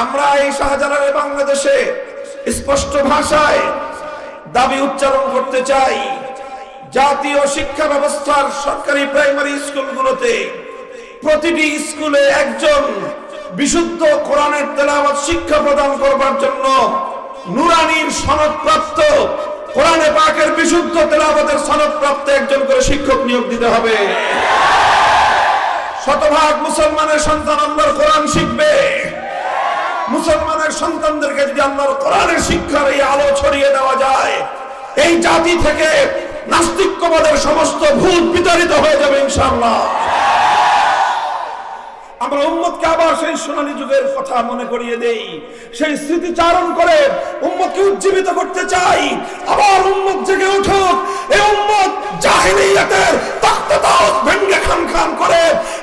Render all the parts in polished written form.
আমরা এই শাহজালালের বাংলাদেশে স্পষ্ট ভাষায় দাবি উচ্চারণ করতে চাই, জাতীয় শিক্ষা ব্যবস্থার সরকারি প্রাইমারি স্কুলগুলোতে প্রতিটি স্কুলে একজন বিশুদ্ধ কোরআনের তেলাওয়াত শিক্ষা প্রদান করবার জন্য নুরানির সনদপ্রাপ্ত, কোরআনে পাকের বিশুদ্ধ তেলাওয়াতের সনদপ্রাপ্ত একজন করে শিক্ষক নিয়োগ দিতে হবে। শতভাগ মুসলমানের সন্তান আল্লাহর কোরআন শিখবে। মুসলমানের সন্তানদেরকে যদি আল্লাহর কোরআনের শিক্ষার এই আলো ছড়িয়ে দেওয়া যায়, এই জাতি থেকে নাস্তিক্যবাদের সমস্ত ভূত বিতাড়িত হয়ে যাবে ইনশাআল্লাহ। আমরা উম্মতকে আবার সেই সোনালী যুগের কথা মনে করিয়ে দেই, সেই স্মৃতিচারণ করে উম্মতকে উজ্জীবিত করতে চাই। আবার উম্মত জেগে উঠুক। এই উম্মত জাহেলিয়াতের তখতাওয়াজ ভেঙে খান খান করে,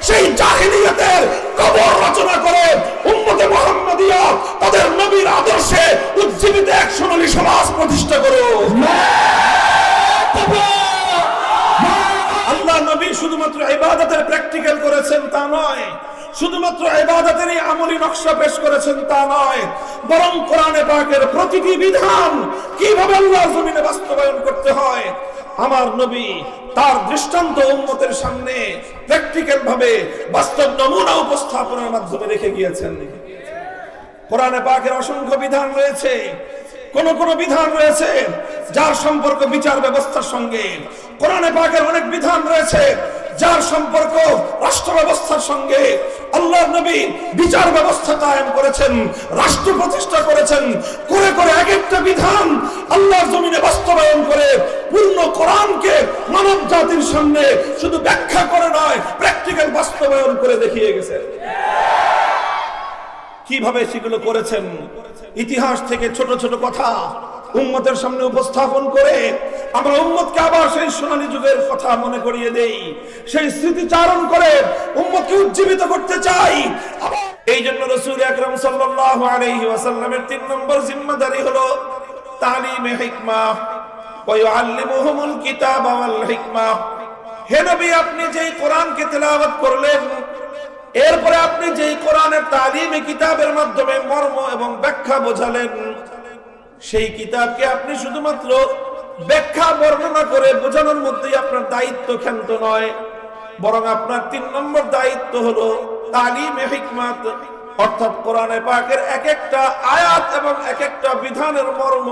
সেই জাহেলিয়াতের কবর রচনা করে উম্মতে মুহাম্মাদিয়া তাদের নবীর আদর্শে উজ্জীবিত এক সোনালী সমাজ প্রতিষ্ঠা করুক। আল্লাহ নবী শুধুমাত্র ইবাদতের প্র্যাকটিক্যাল করেছেন তা নয়, শুধুমাত্র ইবাদতেরই আমলি নকশা পেশ করেছেন তা নয়, বরং কোরআনে পাকের প্রতিটি বিধান কিভাবে আল্লাহর জমিনে বাস্তবায়ন করতে হয় আমার নবী তার দৃষ্টান্ত উম্মতের সামনে প্র্যাকটিক্যাল ভাবে বাস্তব নমুনা উপস্থাপনের মাধ্যমে রেখে গিয়েছেন। কোরআনে পাকের অসংখ্য বিধান রয়েছে, কোন কোন বিধান রয়েছে যার সম্পর্ক বিচার ব্যবস্থার সঙ্গে। কোরআনে পাকের অনেক বিধান রয়েছে যার সম্পর্ক রাষ্ট্র ব্যবস্থার সঙ্গে। আল্লাহর নবী বিচার ব্যবস্থা কায়েম করেছেন, রাষ্ট্র প্রতিষ্ঠা করেছেন, করে করে এক একটা বিধান আল্লাহর জমিনে বাস্তবায়ন করে পূর্ণ কোরআনকে মানব জাতির সামনে শুধু ব্যাখ্যা করে নয়, প্র্যাকটিক্যাল বাস্তবায়ন করে দেখিয়ে গেছেন। কিভাবে সেগুলো করেছেন? ইতিহাস থেকে ছোট ছোট কথা উম্মতের সামনে উপস্থাপন করে আমরা উম্মতকে আবার সেই সোনালী যুগের কথা মনে করিয়ে দেই, সেই স্মৃতিচারণ করে উম্মতকে উজ্জীবিত করতে চাই। এই জন্য রাসূল আকরাম সাল্লাল্লাহু আলাইহি ওয়াসাল্লামের 3 নম্বর জিম্মাদারি হলো তালিমে হিকমাহ ওয়া ইউআল্লিমুহুমুল কিতাবা ওয়াল হিকমাহ। হে নবী, আপনি যেই কোরআনকে তেলাওয়াত করলেন, এরপরে আপনি যেই কোরআনের তালিমে কিতাবের মাধ্যমে মর্ম এবং ব্যাখ্যা বোঝালেন, সেই কিতাবকে আপনি শুধুমাত্র ব্যাখ্যা বর্ণনা করে বোঝানোর মধ্যেই আপনার দায়িত্ব ক্ষান্ত নয়, বরং আপনার 3 নম্বর দায়িত্ব হলো তালিমে হিকমাত, অর্থাৎ কোরআনে পাকের এক একটা আয়াত এবং এক একটা বিধানের মর্ম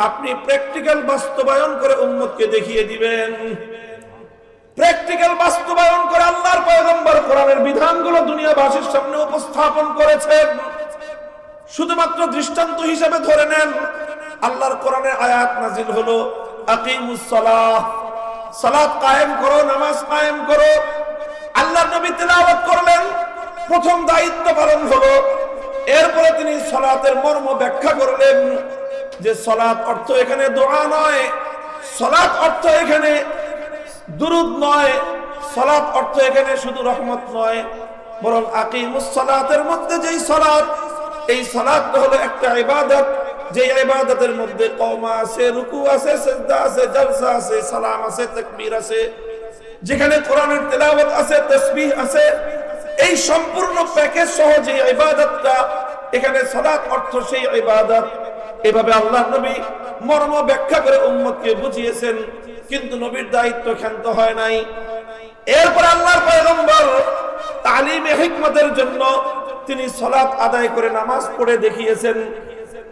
আপনি প্র্যাকটিক্যাল বাস্তবায়ন করে উম্মতকে দেখিয়ে দিবেন। প্র্যাকটিক্যাল বাস্তবায়ন করে আল্লাহর পয়গম্বর কোরআনের বিধানগুলো দুনিয়াবাসীর সামনে উপস্থাপন করেছেন। শুধুমাত্র দৃষ্টান্ত হিসেবে ধরে নেন, আল্লাহর কোরআনের আয়াত নাজিল হলো আকিমুস সালাহ, সালাত কায়েম করো, নামাজ কায়েম করো। আল্লাহর নবী তেলাওয়াত করলেন, প্রথম দায়িত্ব পালন হলো। এরপরে তিনি সালাতের মর্ম ব্যাখ্যা করলেন যে সালাত অর্থ এখানে দোয়া নয়, সালাত অর্থ এখানে দুরুদ নয়, সালাত অর্থ এখানে শুধু রহমত নয়, বরং আকিমুস সালাতের মধ্যে যেই সালাত, এই সালাতটা হলো একটা ইবাদত, যে ইবাদতের মধ্যে কওমা আছে, রুকু আছে, সিজদা আছে, জলসা আছে, সালাম আছে, তাকবীর আছে, যেখানে কোরআনের তেলাওয়াত আছে, তাসবিহ আছে, এই সম্পূর্ণ প্যাকেজ সহ যে ইবাদতটা, এখানে সালাত অর্থ সেই ইবাদত। এভাবে আল্লাহর নবী মর্ম ব্যাখ্যা করে উম্মতকে বুঝিয়েছেন, কিন্তু নবীর দায়িত্ব ক্ষান্ত হয় নাই। এরপর আল্লাহর পয়গম্বর তালিমে হিকমতের জন্য তিনি সালাত আদায় করে নামাজ পড়ে দেখিয়েছেন।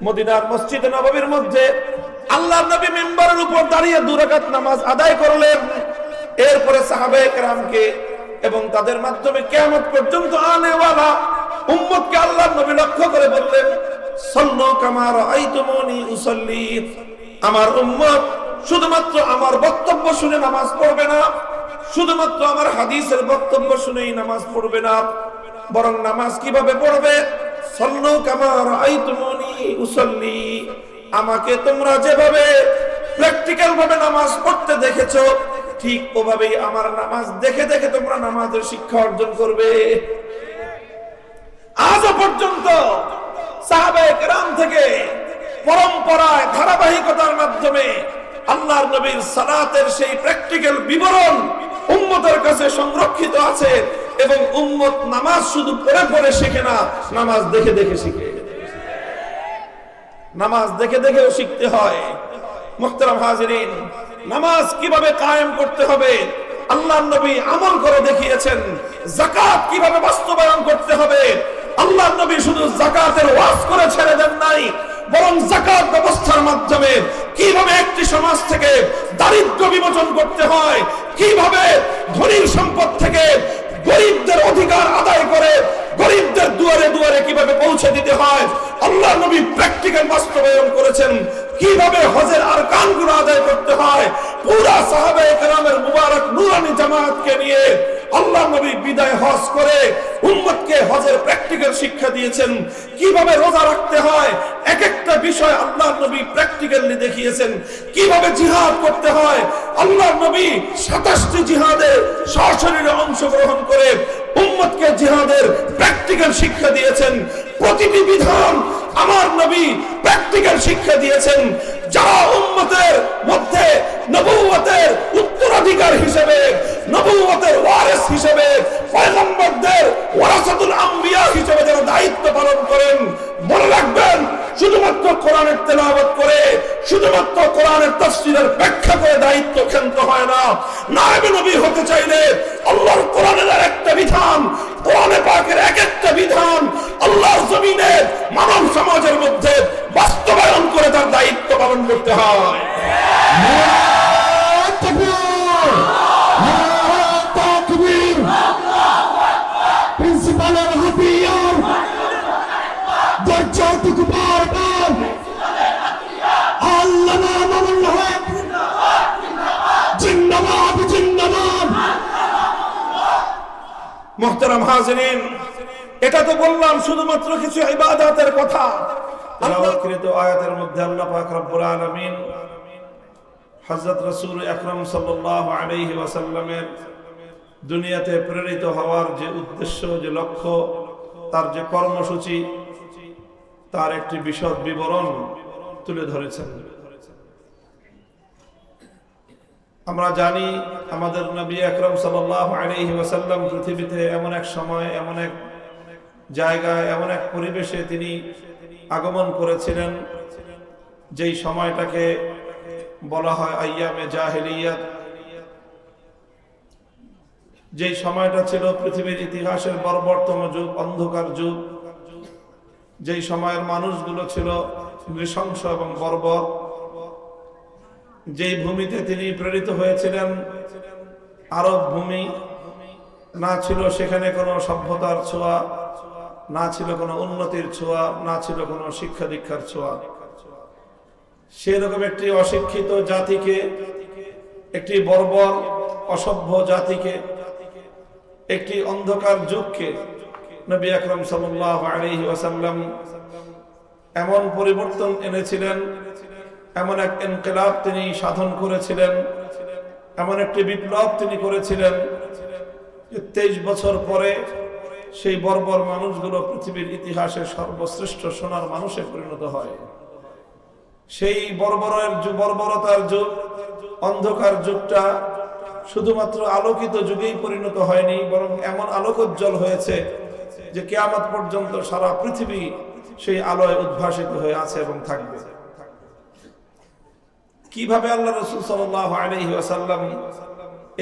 মদিনার মসজিদে নববীর মধ্যে আল্লাহর নবী মিম্বরের উপর দাঁড়িয়ে 2 রাকাত নামাজ আদায় করলেন। এরপরে সাহাবায়ে কেরামকে এবং তাদের মাধ্যমে কিয়ামত পর্যন্ত আনেওয়ালা উম্মতকে আল্লাহর নবী লক্ষ্য করে বললেন, সাল্লু কামা রাআইতুমুনি উসাল্লি। আমার উম্মত শুধুমাত্র আমার বক্তব্য শুনে নামাজ পড়বে না, শুধুমাত্র আমার হাদিসের বক্তব্য শুনেই নামাজ পড়বে না, বরং নামাজ কিভাবে পড়বে? সাল্লু কামা রাআইতুমুনি উসাল্লি। আমাকে তোমরা যেভাবে প্র্যাকটিক্যাল ভাবে নামাজ পড়তে দেখেছো, ঠিক ওভাবেই আমার নামাজ দেখে দেখে তোমরা নামাজের শিক্ষা অর্জন করবে। আজও পর্যন্ত সাহাবায়ে কেরাম থেকে পরম্পরায় ধারাবাহিকতার মাধ্যমে আল্লাহর নবীর সালাতের সেই প্র্যাকটিক্যাল বিবরণ উম্মতের কাছে সংরক্ষিত আছে। এবং উম্মত নামাজ শুধু পড়ে পড়ে শেখে না, নামাজ দেখে দেখে শিখে। নামাজ দেখে দেখেও শিখতে হয়। মুহতারাম হাজিরিন, নামাজ কিভাবে কায়েম করতে হবে আল্লাহর নবী আমল করে দেখিয়েছেন। যাকাত কিভাবে বাস্তবায়ন করতে হবে আল্লাহর নবী শুধু যাকাতের ওয়াজ করে ছেড়ে দেন নাই, বরং যাকাত ব্যবস্থার মাধ্যমে কিভাবে একটি সমাজ থেকে দারিদ্র্য বিমোচন করতে হয়, কিভাবে ধনীর সম্পদ থেকে গরিবদের অধিকার আদায় করে গরিবদের দুয়ারে দুয়ারে কিভাবে পৌঁছে দিতে হয় আল্লাহ নবী প্র্যাকটিক্যাল বাস্তবায়ন করেছেন। কিভাবে হজের আরকানগুলো আদায় করতে হয় পুরা সাহাবায়ে কেরামের মুবারক নূরানি জামাতকে নিয়ে আল্লাহ নবী বিদায় হজ করে উম্মতকে হজের প্র্যাকটিক্যাল শিক্ষা দিয়েছেন। কিভাবে রোজা রাখতে হয় এক একটা বিষয় আল্লাহ নবী প্র্যাকটিক্যালি দেখিয়েছেন। কিভাবে জিহাদ করতে হয় আল্লাহ নবী 27টি জিহাদে সশরীরে অংশগ্রহণ করে উম্মতকে জিহাদের প্র্যাকটিক্যাল শিক্ষা দিয়েছেন। প্রতিটি বিধান আমার নবী প্র্যাকটিক্যাল শিক্ষা দিয়েছেন। যারা উম্মতের মধ্যে নবুয়তের উত্তরাধিকার হিসেবে, নবুয়তের ওয়ারিস হিসেবে, পয়গম্বরদের ওয়ারাসাতুল আম্বিয়া হিসেবে যারা দায়িত্ব পালন করেন, মনে রাখবেন শুধুমাত্র কোরআনের তেলাওয়াত করে, শুধুমাত্র কোরআনের তাফসীরের ব্যাখ্যা করে দায়িত্ব ক্ষান্ত হয় না। নায়েবে নবী হতে চাইলে আল্লাহর কোরআনের একটা বিধান, কোরআনে পাকের এক একটা বিধান আল্লাহর জমিনে মানব সমাজের মধ্যে বাস্তবায়ন করে তার দায়িত্ব পালন করতে হয়। প্রিন্সিপালের হাতিয়ার দরজাটুকু বারবার আল্লামা মামুনুল হক জিন্দাবাদ জিন্দাবাদ। মুহতারাম হাজিরিন, এটা তো বললাম শুধুমাত্র কিছু ইবাদতের কথা। তেলাওয়াতকৃত আয়াতের মধ্যে আল্লাহ পাক রব্বুল আলামিন হযরত রাসূল আকরাম সাল্লাল্লাহু আলাইহি ওয়াসাল্লামের দুনিয়াতে প্রেরিত হওয়ার যে উদ্দেশ্য, যে লক্ষ্য, তার যে কর্মসূচি, তার একটি বিশদ বিবরণ তুলে ধরেছেন। আমরা জানি আমাদের নবী আকরাম সাল্লাল্লাহু আলাইহি ওয়াসাল্লাম পৃথিবীতে এমন এক সময়, এমন এক জায়গায়, এমন এক পরিবেশে তিনি আগমন করেছিলেন যেই সময়টাকে বলা হয় আইয়ামে জাহেলিয়াত। যেই সময়টা ছিল পৃথিবীর ইতিহাসের বর্বরতম যুগ, অন্ধকার যুগ। যেই সময়ের মানুষগুলো ছিল নৃশংস এবং বর্বর। যেই ভূমিতে তিনি প্রেরিত হয়েছিলেন, আরব ভূমি, না ছিল সেখানে কোনো সভ্যতার ছোঁয়া, না ছিল কোনো উন্নতির ছোঁয়া, না ছিল কোনো শিক্ষা দীক্ষার ছোঁয়া। সেরকম একটি অশিক্ষিত জাতিকে, একটি বর্বর অসভ্য জাতিকে, একটি অন্ধকার যুগকে নবী আকরাম সাল্লাল্লাহু আলাইহি ওয়াসাল্লাম এমন পরিবর্তন এনেছিলেন, এমন এক ইনকিলাব তিনি সাধন করেছিলেন, এমন একটি বিপ্লব তিনি করেছিলেন যে 23 বছর পরে সেই বর্বর মানুষগুলো পৃথিবীর ইতিহাসে সর্বশ্রেষ্ঠ সোনার মানুষে পরিণত হয়। সেই বর্বরতার যুগ, অন্ধকার যুগটা শুধুমাত্র আলোকিত যুগেই পরিণত হয়নি, বরং এমন আলোকোজ্জ্বল হয়েছে যে কিয়ামত পর্যন্ত সারা পৃথিবী সেই আলোয় উদ্ভাসিত হয়ে আছে এবং থাকবে। কিভাবে আল্লাহ রাসূল সাল্লাল্লাহু আলাইহি ওয়াসাল্লাম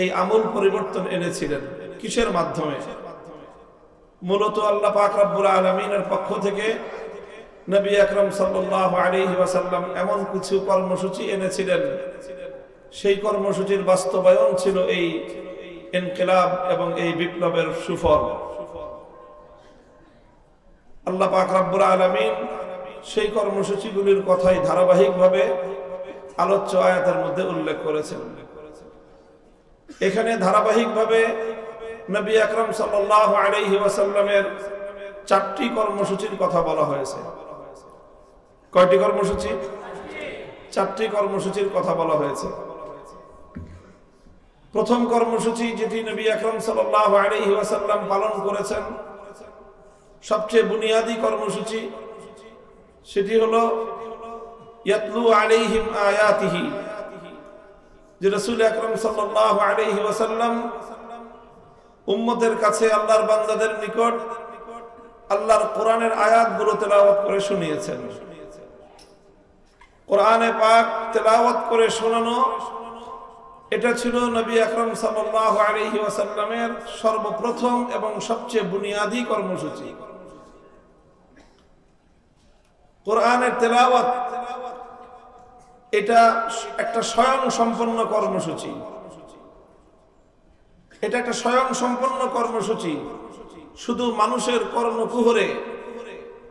এই আমূল পরিবর্তন এনেছিলেন, কিসের মাধ্যমে? মূলত আল্লাহ পাক রব্বুল আলামিনের পক্ষ থেকে নবী আকরাম সাল্লাল্লাহু আলাইহি ওয়াসাল্লাম এমন কিছু কর্মসূচি এনেছিলেন, সেই কর্মসূচির বাস্তবায়ন ছিল এই ইনকিলাব এবং এই বিপ্লবের সুফল। আল্লাহ পাক রব্বুল আলামিন সেই কর্মসূচিগুলির কথাই ধারাবাহিকভাবে আলোচ্য আয়াতের মধ্যে উল্লেখ করেছেন। এখানে ধারাবাহিকভাবে নবী আকরাম সাল্লাল্লাহু আলাইহি ওয়াসাল্লামের 4টি কর্মসূচির কথা বলা হয়েছে। কয়টি কর্মসূচি? 4টি কর্মসূচির কথা বলা হয়েছে। প্রথম কর্মসূচি যেটি নবী আকরাম সাল্লাল্লাহু আলাইহি ওয়াসাল্লাম পালন করেছেন, সবচেয়ে বুনিয়াদী কর্মসূচি, সেটি হলো ইয়াতলু আলাইহিম আয়াতিহি, যে রাসূল আকরাম সাল্লাল্লাহু আলাইহি ওয়াসাল্লাম উম্মতের কাছে আল্লাহর বান্দাদের নিকট আল্লাহর কোরআনের আয়াতগুলো তেলাওয়াত করে শুনিয়েছেন। কোরআনে পাক তেলাওয়াত করে শোনানো এটা ছিল নবী আকরাম সাল্লাল্লাহু আলাইহি ওয়াসাল্লামের সর্বপ্রথম এবং সবচেয়ে বুনিয়াদী কর্মসূচি। কোরআনের তেলাওয়াত এটা একটা স্বয়ং সম্পন্ন কর্মসূচি। এটা একটা স্বয়ং সম্পন্ন কর্মসূচি। শুধু মানুষের কর্ণকুহরে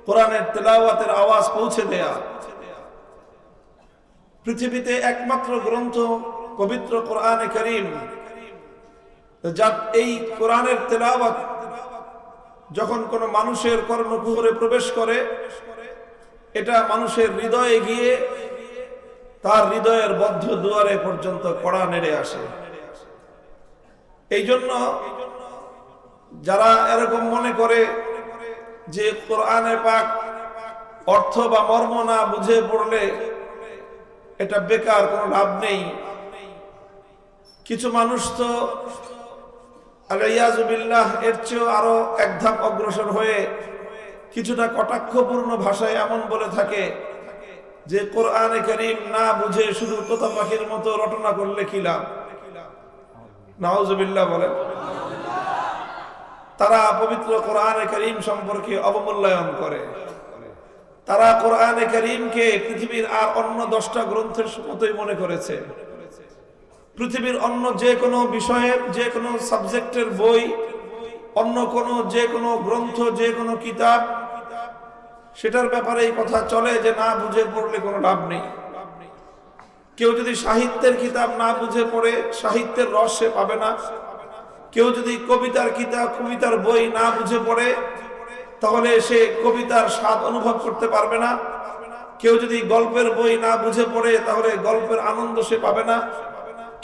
কোরআনের তেলাওয়াতের আওয়াজ পৌঁছে দেয়া। পৃথিবীতে একমাত্র গ্রন্থ পবিত্র কোরআনে কারীম, যা এই কোরআনের তেলাওয়াত যখন কোনো মানুষের কর্ণকুহরে প্রবেশ করে, এটা মানুষের হৃদয়ে গিয়ে তার হৃদয়ের বদ্ধ দুয়ারে পর্যন্ত কড়া নেড়ে আসে। এই জন্য যারা এরকম মনে করে যে কোরআনে পাক অর্থ বা মর্ম না বুঝে পড়লে এটা বেকার, কোনো লাভ নেই, কিছু মানুষ তো আলিয়াযু বিল্লাহ এর চেয়েও আরো এক ধাপ অগ্রসর হয়ে কিছুটা কটাক্ষপূর্ণ ভাষায় এমন বলে থাকে যে কোরআনে কারীম না বুঝে শুধু তোতা পাখির মতো রটনা করলে কি লাভ। নাউযুবিল্লাহ বলেন। তারা পবিত্র কোরআনে কারীম সম্পর্কে অবমূল্যায়ন করে। তারা কোরআনে কারীমকে পৃথিবীর আর অন্য 10টা গ্রন্থের মতোই মনে করেছে। পৃথিবীর অন্য যে কোনো বিষয়ের, যে কোনো সাবজেক্টের বই, অন্য কোনো যে কোনো গ্রন্থ, যে কোনো কিতাব, সেটার ব্যাপারে এই কথা চলে যে না বুঝে পড়লে কোনো লাভ নেই। কেউ যদি সাহিত্যের কিতাব না বুঝে পড়ে সাহিত্যের রস সে পাবে না। কেউ যদি কবিতার কিতাব, কবিতার বই না বুঝে পড়ে তাহলে সে কবিতার স্বাদ অনুভব করতে পারবে না। কেউ যদি গল্পের বই না বুঝে পড়ে তাহলে গল্পের আনন্দ সে পাবে না।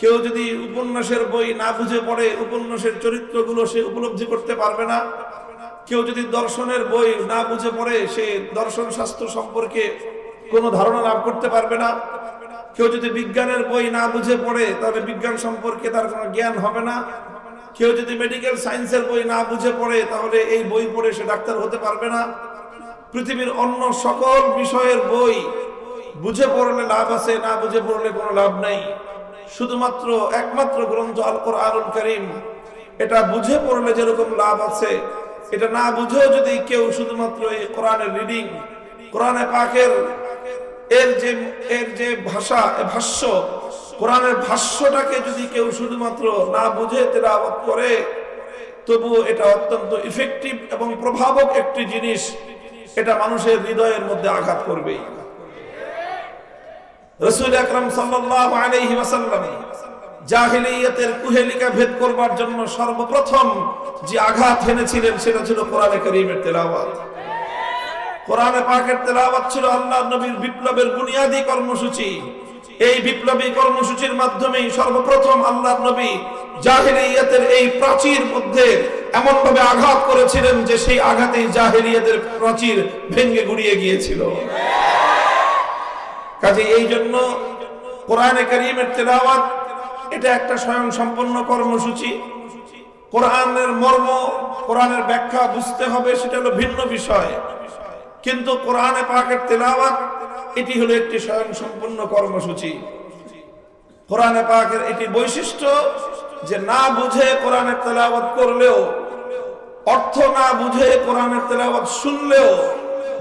কেউ যদি উপন্যাসের বই না বুঝে পড়ে উপন্যাসের চরিত্রগুলো সে উপলব্ধি করতে পারবে না। কেউ যদি দর্শনের বই না বুঝে পড়ে সে দর্শন শাস্ত্র সম্পর্কে কোনো ধারণা লাভ করতে পারবে না। কেউ যদি বিজ্ঞানের বই না বুঝে পড়ে তাহলে বিজ্ঞান সম্পর্কে তার কোনো জ্ঞান হবে না। কেউ যদি মেডিকেল সায়েন্সের বই না বুঝে পড়ে তাহলে এই বই পড়ে সে ডাক্তার হতে পারবে না। পৃথিবীর অন্য সকল বিষয়ের বই বুঝে পড়লে লাভ আছে, না বুঝে পড়লে কোনো লাভ নাই। শুধুমাত্র একমাত্র গ্রন্থ আল কোরআনুল কারীম, এটা বুঝে পড়লে যেরকম লাভ আছে, এটা না বুঝেও যদি কেউ শুধুমাত্র এই কোরআনের রিডিং, কোরআনে পাকের এর যে ভাষা, ভাষ্য, কোরআনের ভাষ্যটাকে যদি কেউ শুধুমাত্র না বুঝে তেলাওয়াত করে, তবু এটা অত্যন্ত ইফেক্টিভ এবং প্রভাবক একটি জিনিস। এটা মানুষের হৃদয়ের মধ্যে আঘাত করবে। রাসূল আকরাম সাল্লাল্লাহু আলাইহি ওয়াসাল্লাম জাহেলিয়াতের কুহেলিকা ভেদ করবার জন্য সর্বপ্রথম যে আঘাত এনেছিলেন সেটা ছিল কোরআনে কারীমের তেলাওয়াত। কোরআনে পাকের তেলাওয়াত ছিল আল্লাহর নবীর বিপ্লবের বুনিয়াদী কর্মসূচি। এই বিপ্লবী কর্মসূচির মাধ্যমেই সর্বপ্রথম আল্লাহর নবী জাহেলিয়াতের এই প্রাচীর মধ্যে এমন ভাবে আঘাত করেছিলেন যে সেই আঘাতেই জাহেলিয়াতের প্রাচীর ভেঙে গুড়িয়ে গিয়েছিল। কাজে এই জন্য কোরআনে কারীমের তেলাওয়াত এটা একটা স্বয়ং সম্পন্ন কর্মসূচি। কোরআনের মর্ম, কোরআনের ব্যাখ্যা বুঝতে হবে, সেটা হলো ভিন্ন বিষয়। কিন্তু কোরআনে পাকের তেলাওয়াত এটি হলো একটি স্বয়ং সম্পন্ন কর্মসূচি। কোরআনে পাকের এটি বৈশিষ্ট্য যে না বুঝে কোরআনের তেলাওয়াত করলেও, অর্থ না বুঝে কোরআনের তেলাওয়াত শুনলেও,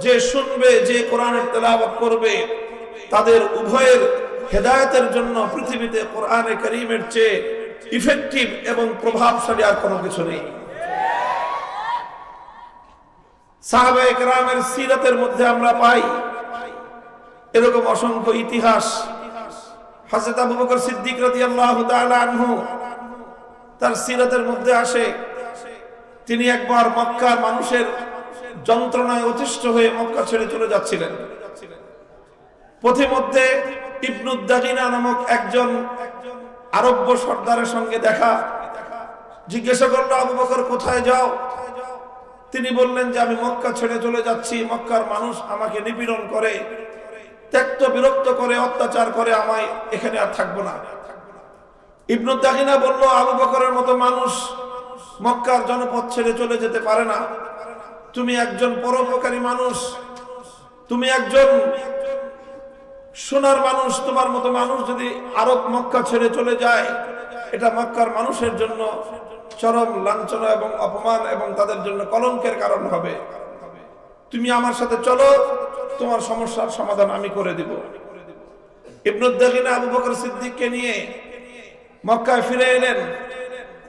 যে শুনবে, যে কোরআনের তেলাওয়াত করবে, তাদের উভয়ের হেদায়েতের জন্য পৃথিবীতে কোরআনে কারীমের চেয়ে ইফেক্টিভ এবং প্রভাবশালী আর কোনো কিছু নেই। সাহাবায়ে কেরামের সিরাতের মধ্যে আমরা পাই এরকম অসংখ্য ইতিহাস। হযরত আবু বকর সিদ্দিক রাদিয়াল্লাহু তাআলা আনহু, তার সিরাতের মধ্যে আসে তিনি একবার মক্কার মানুষের যন্ত্রণায় অতিষ্ঠ হয়ে মক্কা ছেড়ে চলে যাচ্ছিলেন। পথিমধ্যে ইবনুদ দাগিনা নামক একজন আরব্য সর্দারের সঙ্গে দেখা। জিজ্ঞাসা করলো, আবু বকর কোথায় যাও? তিনি বললেন যে আমি মক্কা ছেড়ে চলে যাচ্ছি, মক্কার মানুষ আমাকে নিপীড়ন করে, ত্যক্ত বিরক্ত করে, অত্যাচার করে, আমায় এখানে আর থাকবো না। ইবনুদ দাগিনা বলল, আবু বকরের মতো মানুষ মক্কার জনপদ ছেড়ে চলে যেতে পারে না। তুমি একজন পরোপকারী মানুষ, তুমি একজন সোনার মানুষ। তোমার মতো মানুষ যদি আরব মক্কা ছেড়ে চলে যায়, এটা মক্কার মানুষের জন্য চরম লাঞ্ছনা এবং অপমান এবং তাদের জন্য কলঙ্কের কারণ হবে। তুমি আমার সাথে চলো, তোমার সমস্যার সমাধান আমি করে দিব। ইবনে দাগিনা আবু বকর সিদ্দিককে নিয়ে মক্কায় ফিরে এলেন।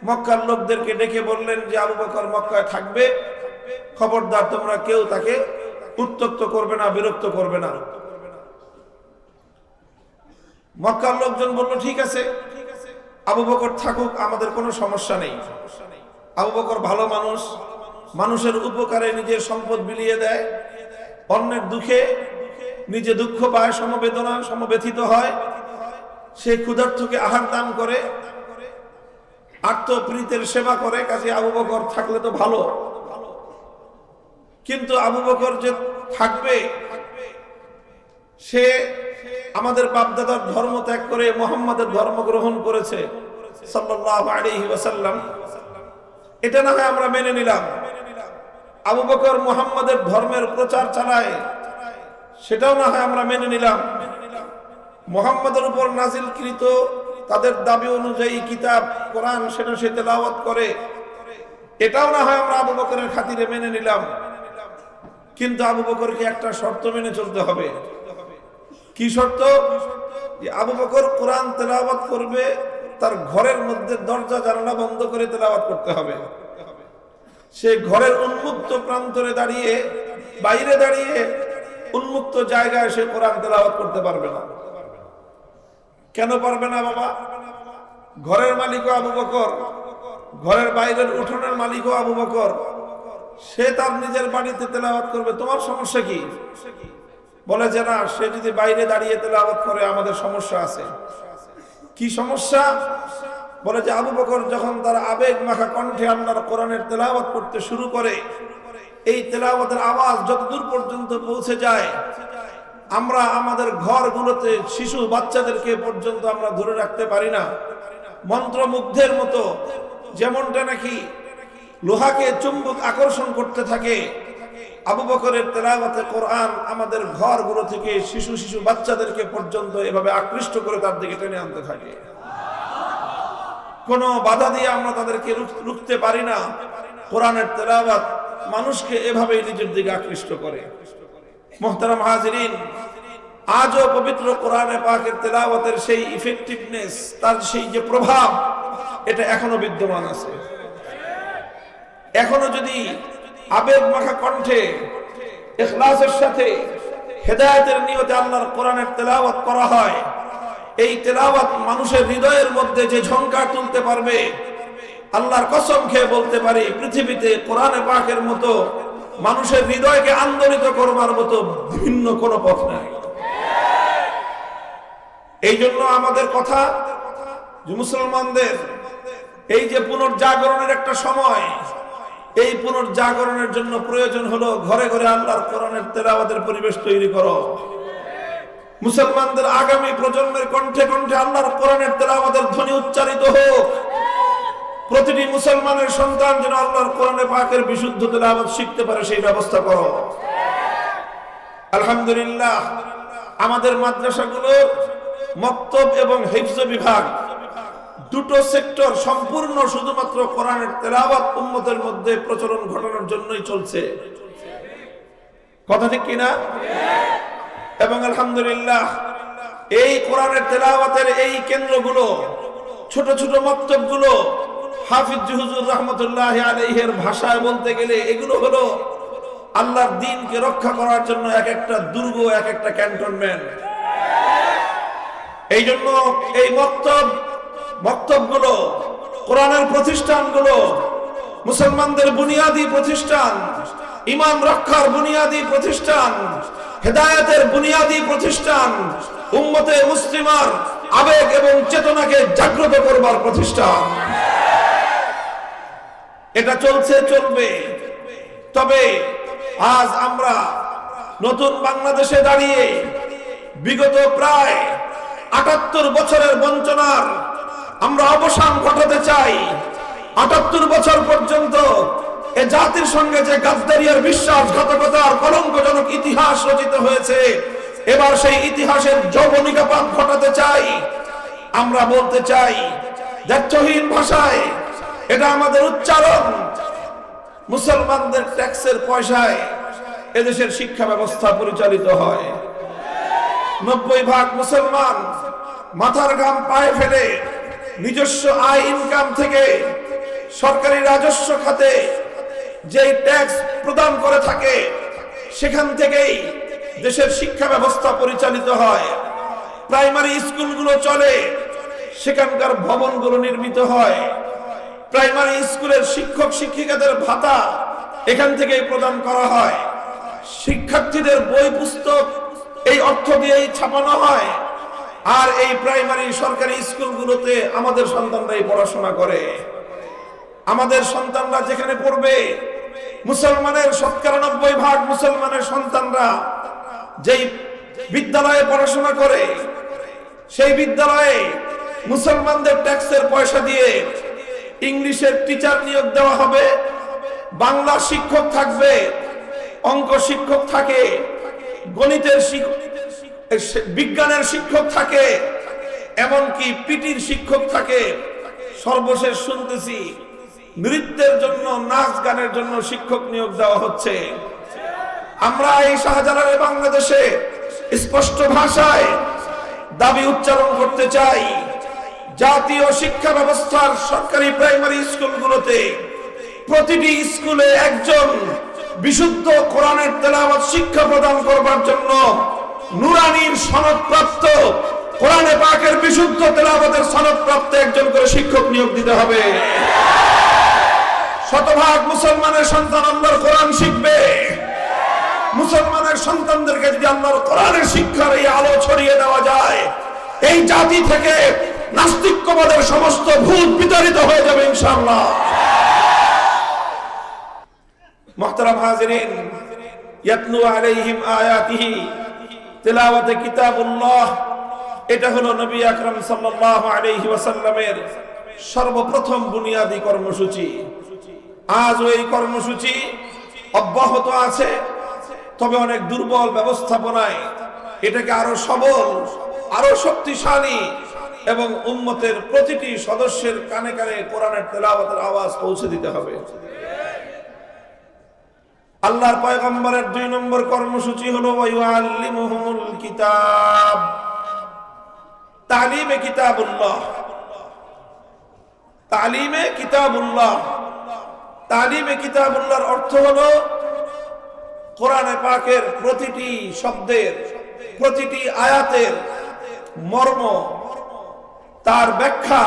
মক্কার লোকদেরকে ডেকে বললেন যে আবু বকর মক্কায় থাকবে, খবরদার তোমরা কেউ তাকে উত্ত্যক্ত করবে না, বিরক্ত করবে না। মক্কার লোকজন বলল ঠিক আছে, আবু বকর থাকুক, আমাদের কোনো সমস্যা নেই। আবু বকর ভালো মানুষ, মানুষের উপকারে নিজের সম্পদ বিলিয়ে দেয়, অন্যের দুঃখে নিজে দুঃখ পায়, সমবেদনা সমব্যথিত হয়। সে ক্ষুধার্তকে আহার দান করে, আত্মপ্রীতের সেবা করে। কাজে আবু বকর থাকলে তো ভালো। কিন্তু আবু বকর যে থাকবে, সে আমাদের বাপদাদার ধর্ম ত্যাগ করে মুহাম্মাদের ধর্ম গ্রহণ করেছে সাল্লাল্লাহু আলাইহি ওয়াসাল্লাম, এটা না হয় আমরা মেনে নিলাম। আবু বকর মুহাম্মাদের ধর্মের প্রচার চালায়, সেটাও না হয় আমরা মেনে নিলাম। মুহাম্মাদের উপর নাজিলকৃত তাদের দাবি অনুযায়ী কিতাব কোরআন সেটা সে তেলাওয়াত করে, এটাও না হয় আমরা আবু বকরের খাতিরে মেনে নিলাম। কিন্তু আবু বকরকে একটা শর্ত মেনে চলতে হবে। কি শর্ত? যে আবু বকর কোরআন তেলাওয়াত করবে, তার ঘরের মধ্যে দরজা জানালা বন্ধ করে তেলাওয়াত করতে হবে। সে ঘরের উন্মুক্ত প্রান্তরে দাঁড়িয়ে, বাইরে দাঁড়িয়ে উন্মুক্ত জায়গায় সে কোরআন তেলাওয়াত করতে পারবে না। কেন পারবে না বাবা? ঘরের মালিকও আবু বকর, ঘরের বাইরের উঠোনের মালিকও আবু বকর। সে তার নিজের বাড়িতে তেলাওয়াত করবে, তোমার সমস্যা কি? বলে যে না, সে যদি বাইরে দাঁড়িয়ে তেলাওয়াত করে আমাদের সমস্যা আছে। কি সমস্যা? বলে যে আবু বকর যখন তার আবেগ মাখা কণ্ঠে আল্লাহর কোরআনের তেলাওয়াত করতে শুরু করে, এই তেলাওয়াতের আওয়াজ যতদূর পর্যন্ত পৌঁছে যায়, আমরা আমাদের ঘরগুলোতে শিশু বাচ্চাদেরকে পর্যন্ত আমরা ধরে রাখতে পারি না। মন্ত্রমুগ্ধের মতো, যেমনটা নাকি লোহাকে চুম্বক আকর্ষণ করতে থাকে, আবু বকরের তেলাওয়াতে কোরআন আমাদের ঘরগুলো থেকে শিশু শিশু বাচ্চাদেরকে পর্যন্ত এভাবে আকৃষ্ট করে তার দিকে টেনে আনতে থাকে। কোনো বাধা দিয়ে আমরা তাদেরকে রুখতে পারি না। কোরআনের তেলাওয়াত মানুষকে এভাবেই নিজের দিকে আকৃষ্ট করে। মুহতারাম হাজিরিন, আজও পবিত্র কোরআনে পাকের তেলাওয়াতের সেই ইফেক্টিভনেস, তার সেই যে প্রভাব, এটা এখনো বিদ্যমান আছে। এখনো যদি আবেগ মাখা কণ্ঠে ইখলাসের সাথে হেদায়েতের নিয়তে আল্লাহর কোরআনের তেলাওয়াত করা হয়, এই তেলাওয়াত মানুষের হৃদয়ের মধ্যে যে ঝংকার তুলতে পারবে, আল্লাহর কসম খেয়ে বলতে পারি পৃথিবীতে কোরআনে পাকের মতো মানুষের হৃদয়কে আন্দোলিত করবার মতো ভিন্ন কোনো পথ নাই। এই জন্য আমাদের কথা যে মুসলমানদের এই যে পুনর্জাগরণের একটা সময়, এই পুনর্জাগরণের জন্য প্রয়োজন হলো ঘরে ঘরে আল্লাহর কোরআনের তেলাওয়াতের পরিবেশ তৈরি করো। মুসলমানদের আগামী প্রজন্মের কণ্ঠে কণ্ঠে আল্লাহর কোরআনের তেলাওয়াতের ধ্বনি উচ্চারিত হোক। প্রতিটি মুসলমানের সন্তান যেন আল্লাহর কোরআনে পাকের বিশুদ্ধ তেলাওয়াত শিখতে পারে, সেই ব্যবস্থা করো। আলহামদুলিল্লাহ, আমাদের মাদ্রাসাগুলো মক্তব এবং হিফজ বিভাগ দুটো সেক্টর সম্পূর্ণ শুধুমাত্র কোরআনের তেলাওয়াত উম্মতের মধ্যে প্রচলন ঘটানোর জন্যই চলছে। কথা ঠিক কিনা? এবং আলহামদুলিল্লাহ, এই কোরআনের তেলাওয়াতের এই কেন্দ্রগুলো, ছোট ছোট মক্তবগুলো, হাফিজ হুজুর রাহমাতুল্লাহ আলাইহির ভাষায় বলতে গেলে এগুলো হলো আল্লাহর দ্বীনকে রক্ষা করার জন্য এক একটা দুর্গ, এক একটা ক্যান্টনমেন্ট। এই জন্য এই মক্তবগুলো, কোরআনের প্রতিষ্ঠানগুলো মুসলমানদের বুনিয়াদী প্রতিষ্ঠান, ঈমান রক্ষার বুনিয়াদী প্রতিষ্ঠান, হেদায়েতের বুনিয়াদী প্রতিষ্ঠান, উম্মতে মুসলিমার আবেগ এবং চেতনাকে জাগ্রত করবার প্রতিষ্ঠান। এটা চলছে, চলবে। তবে আজ আমরা নতুন বাংলাদেশে দাঁড়িয়ে বিগত প্রায় 78 বছরের বঞ্চনার আমরা অবসান ঘটাতে চাই। ৭৮ বছর পর্যন্ত এ জাতির সঙ্গে যে গাদ্দারি আর বিশ্বাসঘাতকতার কলঙ্কজনক ইতিহাস রচিত হয়েছে, এবার সেই ইতিহাসের যৌবনিকাপাত ঘটাতে চাই। আমরা বলতে চাই দ্ব্যর্থহীন ভাষায়, এটা আমাদের উচ্চারণ, মুসলমানদের ট্যাক্সের পয়সায় এদেশের শিক্ষা ব্যবস্থা পরিচালিত হয়। 90% মুসলমান মাথার ঘাম পায়ে ফেলে নিজস্ব আয় ইনকাম থেকে সরকারি রাজস্ব খাতে যে ট্যাক্স প্রদান করে থাকে, সেখান থেকেই দেশের শিক্ষা ব্যবস্থা পরিচালিত হয়। প্রাইমারি স্কুলগুলো চলে, সেখানকার ভবনগুলো নির্মিত হয়। প্রাইমারি স্কুলের শিক্ষক শিক্ষিকাদের ভাতা এখান থেকেই প্রদান করা হয়। শিক্ষার্থীদের বই পুস্তক এই অর্থ দিয়েই ছাপানো হয়। আর এই প্রাইমারি সরকারি স্কুলগুলোতে আমাদের সন্তানরাই পড়াশোনা করে। আমাদের সন্তানরা যেখানে পড়বে, মুসলমানের ৯৭% মুসলমানের সন্তানরা যেই বিদ্যালয়ে পড়াশোনা করে, সেই বিদ্যালয়ে মুসলমানদের ট্যাক্সের পয়সা দিয়ে ইংলিশের টিচার নিয়োগ দেওয়া হবে, বাংলা শিক্ষক থাকবে, অঙ্ক শিক্ষক থাকে, গণিতের বিজ্ঞানের শিক্ষক থাকে, এমনকি পিটির শিক্ষক থাকে। সর্বশেষ শুনতেছি নৃত্যের জন্য, নাচ গানের জন্য শিক্ষক নিয়োগ দেওয়া হচ্ছে। আমরা এই শাহজালালের বাংলাদেশে স্পষ্ট ভাষায় দাবি উচ্চারণ করতে চাই, জাতীয় শিক্ষা ব্যবস্থার সরকারি প্রাইমারি স্কুলগুলোতে প্রতিটি স্কুলে একজন বিশুদ্ধ কোরআনের তেলাওয়াত শিক্ষা প্রদান করবার জন্য নুরানির সনদপ্রাপ্ত, কোরআনে পাকের বিশুদ্ধ তেলাওয়াতের সনদপ্রাপ্ত একজন করে শিক্ষক নিয়োগ দিতে হবে। শতভাগ মুসলমানের সন্তান আল্লাহর কোরআন শিখবে। মুসলমানের সন্তানদেরকে যদি আল্লাহর কোরআনের শিক্ষার এই আলো ছড়িয়ে দেওয়া যায়, এই জাতি থেকে নাস্তিক্যবাদের সমস্ত ভূত বিতাড়িত হয়ে যাবে ইনশাআল্লাহ। মুহতারাম হাজিরিন, ইয়াতলু আলাইহিম আয়াতিহি, তিলাওয়াতে কিতাবুল্লাহ, এটা হলো নবী আকরাম সাল্লাল্লাহু আলাইহি ওয়াসাল্লামের সর্বপ্রথম বুনিয়াদী কর্মসূচি। আজ ওই কর্মসূচি অব্যাহত আছে, তবে অনেক দুর্বল ব্যবস্থাপনায় এটাকে আরো সবল, আরো শক্তিশালী এবং উম্মতের প্রতিটি সদস্যের কানে কানে কোরআনের তেলাওয়াতের আওয়াজ পৌঁছে দিতে হবে। আল্লাহর পয়গম্বরের 2 নম্বর কর্মসূচি হলো ওয়ায়ুআল্লিমুহুমুল কিতাব, তালিমে কিতাবুল্লাহ। তালিমে কিতাবুল্লাহ, তালিমে কিতাবুল্লাহর অর্থ হলো কোরআনে পাকের প্রতিটি শব্দের, প্রতিটি আয়াতের মর্ম, তার ব্যাখ্যা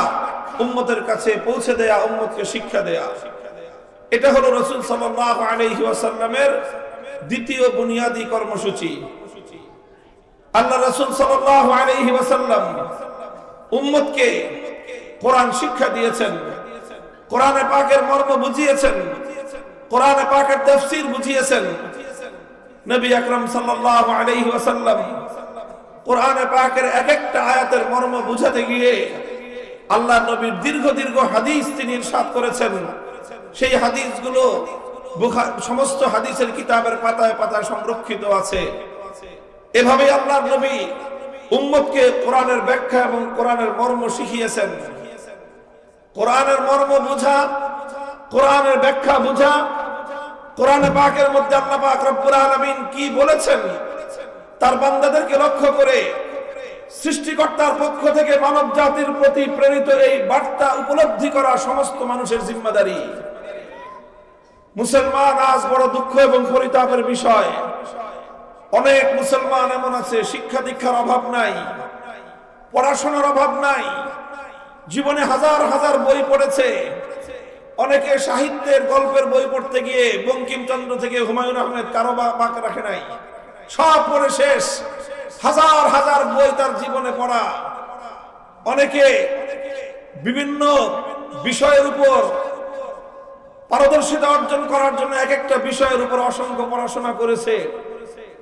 উম্মতের কাছে পৌঁছে দেয়া, উম্মতকে শিক্ষা দেয়া। এটা হলো রাসূল সাল্লাল্লাহু আলাইহি ওয়াসাল্লামের দ্বিতীয় বুনিয়াদী কর্মসূচি। আল্লাহ রাসূল সাল্লাল্লাহু আলাইহি ওয়াসাল্লাম উম্মতকে কোরআন শিক্ষা দিয়েছেন, কোরআনে পাকের মর্ম বুঝিয়েছেন, কোরআনে পাকের তাফসীর বুঝিয়েছেন। নবী আকরাম সাল্লাল্লাহু আলাইহি ওয়াসাল্লাম কোরআনে পাকের এক একটা আয়াতের মর্ম বুঝাতে গিয়ে আল্লাহ নবীর দীর্ঘ দীর্ঘ হাদিস তিনি ইরশাদ করেছেন। সেই হাদিসগুলো সমস্ত হাদিসের কিতাবের পাতায় পাতায় সংরক্ষিত আছে। এভাবে আল্লাহর নবী উম্মতকে কোরআনের ব্যাখ্যা এবং কোরআনের মর্ম শিখিয়েছেন। কোরআনের মর্ম বুঝা, কোরআনের ব্যাখ্যা বুঝা, কোরআনে পাকের মধ্যে আল্লাহ পাক রব্বুল আলামিন কি বলেছেন তার বান্দাদেরকে লক্ষ্য করে সৃষ্টিকর্তার পক্ষ থেকে মানব জাতির প্রতি প্রেরিত এই বার্তা উপলব্ধি করা সমস্ত মানুষের জিম্মাদারি। মুসলমান আজ বড় দুঃখ এবং পরিতাপের বিষয়, অনেক মুসলমান এমন আছে শিক্ষা দীক্ষার অভাব নাই, পড়াশোনার অভাব নাই, জীবনে হাজার হাজার বই পড়েছে, অনেকে সাহিত্যের গল্পের বই পড়তে গিয়ে বঙ্কিমচন্দ্র থেকে হুমায়ুন আহমেদ কারো বাক রাখে নাই, সব পড়ে শেষ, হাজার হাজার বই তার জীবনে পড়া। অনেকে বিভিন্ন বিষয়ের উপর পারদর্শিতা অর্জন করার জন্য এক একটা বিষয়ের উপর অসংখ্য পড়াশোনা করেছে,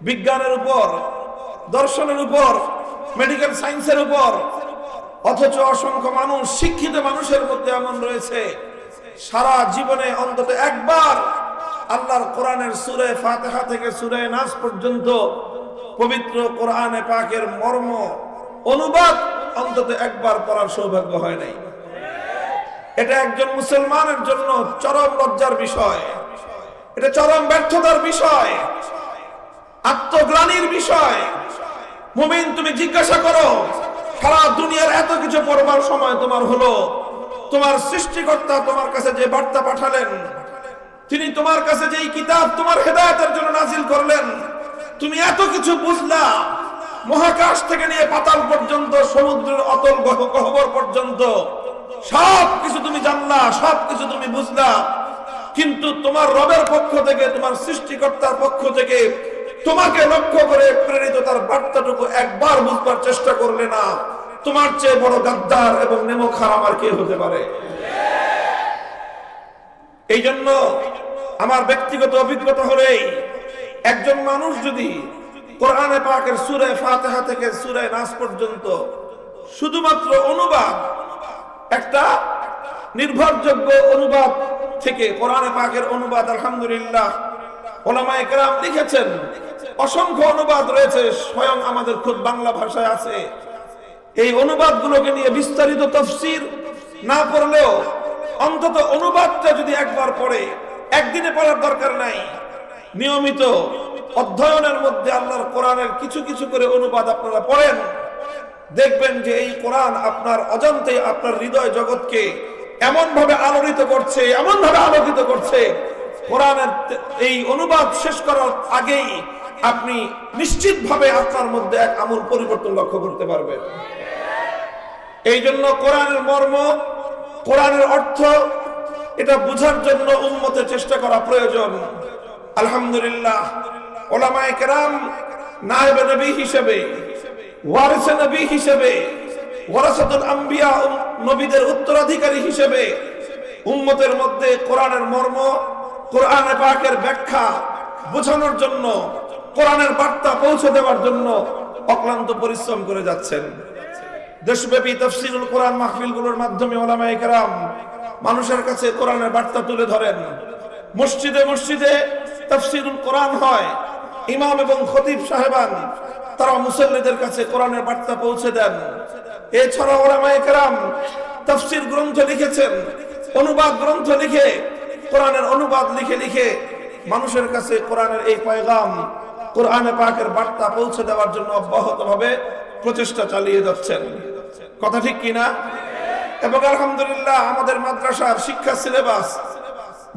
বিজ্ঞানের উপর, দর্শনের উপর, মেডিকেল সায়েন্সের উপর। অথচ অসংখ্য মানুষ, শিক্ষিত মানুষের মধ্যে এমন রয়েছে সারা জীবনে অন্তত একবার আল্লাহর কোরআনের সূরা ফাতিহা থেকে সূরা নাস পর্যন্ত পবিত্র কোরআনে পাকের মর্ম অনুবাদ অন্তত একবার পড়ার সৌভাগ্য হয় নাই। এটা একজন মুসলমানের জন্য চরম লজ্জার বিষয়, এটা চরম ব্যর্থতার বিষয়, আত্মগ্লানির বিষয়। মুমিন, তুমি জিজ্ঞাসা করো, সারা দুনিয়ার এত কিছু পড়বার সময় তোমার হলো? তোমার সৃষ্টিকর্তা তোমার কাছে যে বার্তা পাঠালেন, তিনি তোমার কাছে যেই কিতাব তোমার হেদায়েতের জন্য নাজিল করলেন, তুমি এত কিছু বুঝলা, মহাকাশ থেকে নিয়ে পাতাল পর্যন্ত, সমুদ্রের অতল গহ্বর পর্যন্ত সব কিছু তুমি জানলা, সব কিছু তুমি বুঝলা, কিন্তু তোমার রবের পক্ষ থেকে, তোমার সৃষ্টিকর্তার পক্ষ থেকে তোমাকে লক্ষ্য করে প্রেরিত তার বার্তাটুকু একবার বুঝবার চেষ্টা করলে না। তোমার চেয়ে বড় গাদ্দার এবং নেমো খারাপ আর কে হতে পারে? এই জন্য আমার ব্যক্তিগত অভিজ্ঞতা হলেই, একজন মানুষ যদি কোরআনে পাকের সূরা ফাতিহা থেকে সূরা নাস পর্যন্ত শুধুমাত্র অনুবাদ, একটা নির্ভরযোগ্য অনুবাদ থেকে, কোরআনে পাকের অনুবাদ আলহামদুলিল্লাহ উলামায়ে কেরাম লিখেছেন, অসংখ্য অনুবাদ রয়েছে, স্বয়ং আমাদের খুদ বাংলা ভাষায় আছে। এই অনুবাদগুলোকে নিয়ে বিস্তারিত তাফসীর না পড়লেও অন্তত অনুবাদটা যদি একবার পড়ে, একদিনে পড়ার দরকার নাই, নিয়মিত অধ্যয়নের মধ্যে আল্লাহর কোরআনের কিছু কিছু করে অনুবাদ আপনারা পড়েন, দেখবেন যে এই কোরআন আপনার অজান্তে আপনার হৃদয় জগৎকে এমন ভাবে আলোড়িত করছে, এমন ভাবে আলোকিত করছে, কোরআনের এই অনুবাদ শেষ করার আগেই আপনি নিশ্চিতভাবে আপনার মধ্যে এক আমূল পরিবর্তন লক্ষ্য করতে পারবেন। এই জন্য কোরআনের মর্ম, কোরআনের অর্থ, এটা বুঝার জন্য উম্মতের চেষ্টা করা প্রয়োজন। আলহামদুলিল্লাহ উলামায়ে কেরাম নায়েবে নবী হিসেবে, ওয়ারিসে নবী হিসেবে, ওয়ারাসাতুল আম্বিয়া, নবীদের উত্তরাধিকারী হিসেবে উম্মতের মধ্যে কোরআনের মর্ম, কোরআনে পাকের ব্যাখ্যা বোঝানোর জন্য, কোরআনের বার্তা পৌঁছে দেওয়ার জন্য অক্লান্ত পরিশ্রম করে যাচ্ছেন। দেশব্যাপী তাফসীরুল কোরআন মাহফিলগুলোর মাধ্যমে উলামায়ে কেরাম মানুষের কাছে কোরআনের বার্তা তুলে ধরেন। মসজিদে মসজিদে তাফসীরুল কোরআন হয়, ইমাম এবং খতিব সাহেবান তারা মুসল্লিদের কাছে কোরআনের বার্তা পৌঁছে দেন। এছাড়া উলামায়ে কেরাম তাফসীর গ্রন্থ লিখেছেন, অনুবাদ গ্রন্থ লিখে, কোরআনের অনুবাদ লিখে লিখে মানুষের কাছে কোরআনের এই পয়গাম, কোরআনে পাকের বার্তা পৌঁছে দেওয়ার জন্য অব্যাহতভাবে প্রচেষ্টা চালিয়ে যাচ্ছেন। কথা ঠিক কিনা? এবং আলহামদুলিল্লাহ আমাদের মাদ্রাসার শিক্ষা সিলেবাস,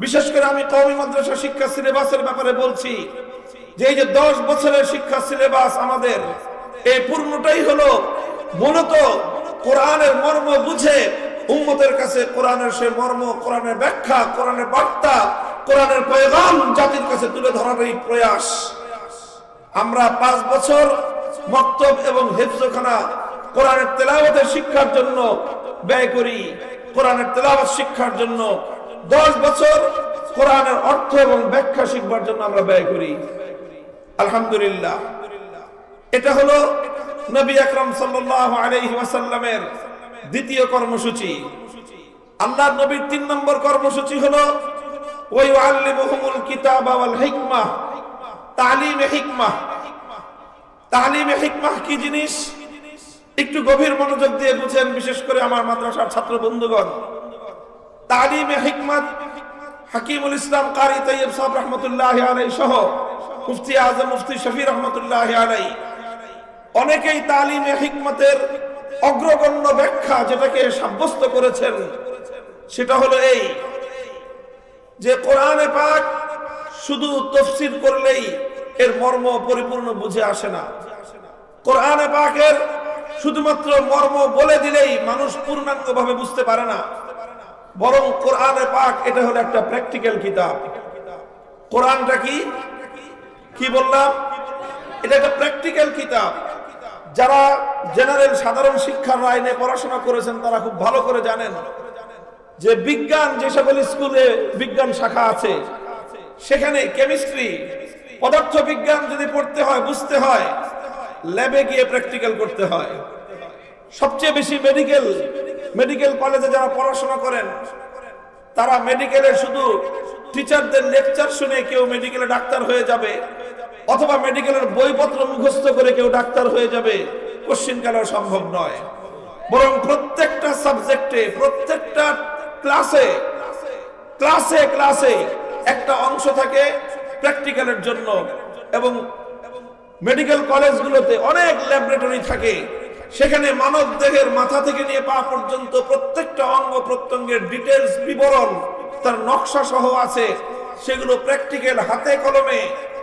বিশেষ করে আমি কওমি মাদ্রাসা শিক্ষা সিলেবাসের ব্যাপারে বলছি, যে এই যে 10 বছরের শিক্ষা সিলেবাস আমাদের, এই পূর্ণটাই হলো মূলত কোরআনের মর্ম বুঝে উম্মতের কাছে কোরআনের সে মর্ম, কোরআনের ব্যাখ্যা, কোরআনের বার্তা, কোরআনের পয়গাম জাতির কাছে তুলে ধরার এই প্রয়াস। আমরা 5 বছর মক্তব এবং হিফজখানা কোরআনের তেলাওয়াতের শিক্ষার জন্য ব্যয় করি, কোরআনের তেলাওয়াত শিক্ষার জন্য 10 বছর কোরআনের অর্থ এবং ব্যাখ্যা শিখবার জন্য আমরা ব্যয় করি। আলহামদুলিল্লাহ, এটা হলো নবী আকরাম সাল্লাল্লাহু আলাইহি ওয়াসাল্লামের দ্বিতীয় কর্মসূচি। আল্লাহর নবীর 3 নম্বর কর্মসূচি হলো ওয়া ইউআল্লিমুহুমুল কিতাবা ওয়াল হিকমাহ, তালিমে হিকমাহ। তালিমে হিকমাহ কি জিনিস একটু গভীর মনোযোগ দিয়ে বুঝেন, বিশেষ করে আমার মাদ্রাসার ছাত্র বন্ধুগণ। তালিমে হিকমত হাকিমুল ইসলাম কারি তাইয়্যিব সাহেব রাহমাতুল্লাহি আলাইহি সহ মুফতি আজম মুফতি শফি রাহমাতুল্লাহি আলাইহি অনেকেই তালিমে হিকমতের অগ্রগণ্য ব্যাখ্যা যেটাকে সাব্যস্ত করেছেন, সেটা হলো এই যে কোরআনে পাক শুধু তাফসীর করলেই এর মর্ম পরিপূর্ণ বুঝে আসে না। কোরআনে পাকের শুধুমাত্র মর্ম বলে দিলেই মানুষ পূর্ণাঙ্গভাবে বুঝতে পারে না, বরং কোরআনে পাক এটা হলো একটা প্র্যাকটিক্যাল কিতাব। কোরআনটা কি বললাম? এটা একটা প্র্যাকটিক্যাল কিতাব। যারা জেনারেল সাধারণ শিক্ষার লাইনে পড়াশোনা করেছেন তারা খুব ভালো করে জানেন যে বিজ্ঞান, যে সকল স্কুলে বিজ্ঞান শাখা আছে সেখানে কেমিস্ট্রি, পদার্থ বিজ্ঞান যদি পড়তে হয়, বুঝতে হয়, ল্যাবে গিয়ে প্র্যাকটিক্যাল করতে হয়। সবচেয়ে বেশি মেডিকেল কলেজে যারা পড়াশোনা করেন তারা মেডিকেলে শুধু টিচারদের লেকচার শুনে কেউ মেডিকেলে ডাক্তার হয়ে যাবে, অথবা মেডিকেলের বইপত্র মুখস্থ করে কেউ ডাক্তার হয়ে যাবে, কোশ্চিনকালেও সম্ভব নয়। বরং প্রত্যেকটা সাবজেক্টে, প্রত্যেকটা ক্লাসে ক্লাসে ক্লাসে একটা অংশ থাকে প্র্যাকটিক্যালের জন্য। এবং মেডিকেল কলেজগুলোতে অনেক ল্যাবরেটরি থাকে, সেখানে মানব দেহের মাথা থেকে নিয়ে পা পর্যন্ত প্রত্যেকটা অঙ্গ প্রত্যঙ্গের ডিটেলস বিবরণ তার নকশা সহ আছে। সেগুলো প্র্যাকটিক্যাল হাতে কলমে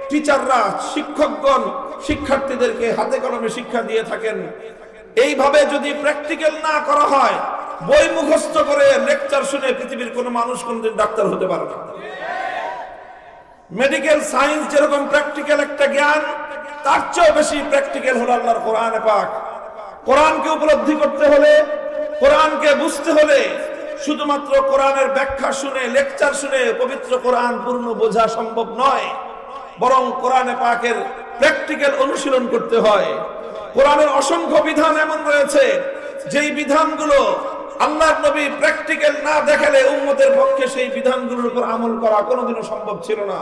টিচাররা, শিক্ষকগণ শিক্ষার্থীদেরকে হাতে কলমে শিক্ষা দিয়ে থাকেন। এইভাবে যদি প্র্যাকটিক্যাল না করা হয়, বই মুখস্থ করে লেকচার শুনে পৃথিবীর কোনো মানুষ কোনদিন ডাক্তার হতে পারে না। মেডিকেল সায়েন্স যেরকম প্র্যাকটিক্যাল একটা জ্ঞান, তার চেয়েও বেশি প্র্যাকটিক্যাল হলো আল্লাহর কোরআন পাক। কোরআনকে উপলব্ধি করতে হলে, কোরআনকে বুঝতে হলে শুধুমাত্র কোরআনের ব্যাখ্যা শুনে, লেকচার শুনে পবিত্র কোরআন পূর্ণ বোঝা সম্ভব নয়, বরং কোরআনে পাকের প্র্যাকটিক্যাল অনুশীলন করতে হয়। কোরআনের অসংখ্য বিধান এমন রয়েছে যেই বিধানগুলো আল্লাহর নবী প্র্যাকটিক্যাল না দেখালে উম্মতের পক্ষে সেই বিধানগুলোর উপর আমল করা কোনোদিনও সম্ভব ছিল না।